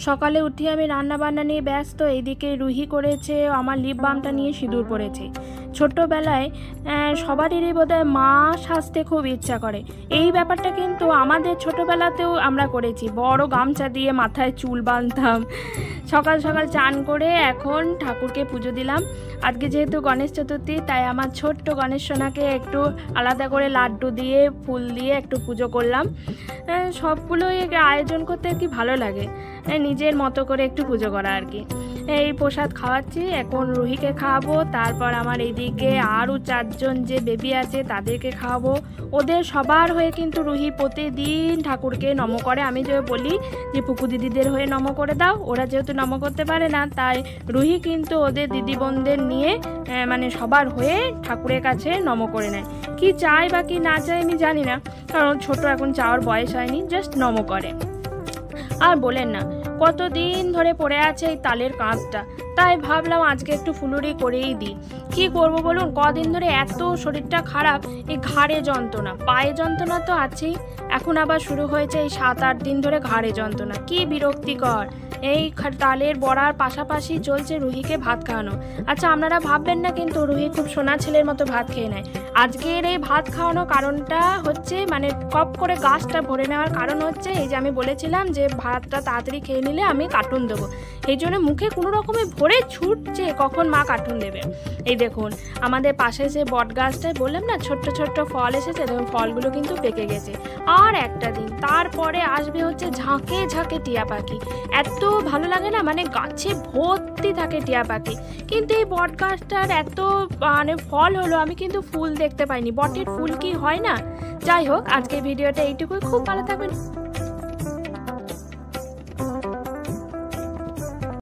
সকালে উঠে আমি রান্না বান্না নিয়ে ব্যস্ত, এইদিকে রুহি করেছে আমার লিপ বামটা নিয়ে সিঁদুর পরেছে। ছোট্টবেলায় সবারই বোধহয় মা সাজতে খুব ইচ্ছা করে, এই ব্যাপারটা কিন্তু আমাদের ছোটোবেলাতেও আমরা করেছি। বড় গামছা দিয়ে মাথায় চুল বাঁধতাম। সকাল সকাল চান করে এখন ঠাকুরকে পুজো দিলাম। আজকে যেহেতু গণেশ চতুর্থী, তাই আমার ছোট্ট গণেশ সোনাকে একটু আলাদা করে লাড্ডু দিয়ে ফুল দিয়ে একটু পুজো করলাম। সবগুলোই আয়োজন করতে আর কি ভালো লাগে, নিজের মতো করে একটু পুজো করা আর কি। এই প্রসাদ খাওয়াচ্ছি, এখন রুহিকে খাওয়াবো, তারপর আমার এইদিকে আরও 4 জন যে বেবি আছে তাদেরকে খাওয়াবো। ওদের সবার হয়ে কিন্তু রুহি প্রতিদিন ঠাকুরকে নম করে। আমি যে বলি যে পুকু দিদিদের হয়ে নম করে দাও, ওরা যেহেতু নম করতে পারে না, তাই রুহি কিন্তু ওদের দিদি বোনদের নিয়ে মানে সবার হয়ে ঠাকুরের কাছে নম করে নেয়। কি চায় বা কি না চায় আমি জানি না, কারণ ছোট এখন চাওয়ার বয়স হয়নি, জাস্ট নম করে। আর বলেন না, কতদিন ধরে পড়ে আছে এই তালের কাঁচটা, তাই ভাবলাম আজকে একটু ফুলুরি করেই দিই। কি করব বলুন, কদিন ধরে এত শরীরটা খারাপ, এই ঘাড়ে যন্ত্রণা, পায়ে যন্ত্রণা তো আছেই, এখন আবার শুরু হয়েছে এই 7-8 দিন ধরে ঘাড়ে যন্ত্রণা। কি বিরক্তিকর। এই তালের বড়ার পাশাপাশি চলছে রুহিকে ভাত খাওয়ানো। আচ্ছা, আপনারা ভাববেন না কিন্তু রুহি খুব সোনা ছেলের মতো ভাত খেয়ে নেয়। আজকের এই ভাত খাওয়ানোর কারণটা হচ্ছে, মানে কপ করে গাছটা ভরে নেওয়ার কারণ হচ্ছে এই যে আমি বলেছিলাম যে ভাতটা তাড়াতাড়ি খেয়ে নিলে আমি কার্টুন দেবো, এই জন্য মুখে কোনো রকমে ভরে ছুটছে কখন মা কার্টুন দেবে। এই দেখুন আমাদের পাশে যে বট গাছটায় বললাম না ছোট্ট ছোট্ট ফল এসেছে, দেখুন ফলগুলো কিন্তু পেকে গেছে। আর একটা দিন তারপরে আসবে হচ্ছে ঝাঁকে ঝাঁকে টিয়া পাখি। এত ভালো লাগে না, মানে গাছে ভর্তি থাকে টিয়া পাখি, কিন্তু এই বট গাছটার এত মানে ফল হলো, আমি কিন্তু ফুল দেখতে পাইনি। বটের ফুল কি হয় না? যাই হোক, আজকের ভিডিওটা এইটুকুই। খুব ভালো থাকবেন।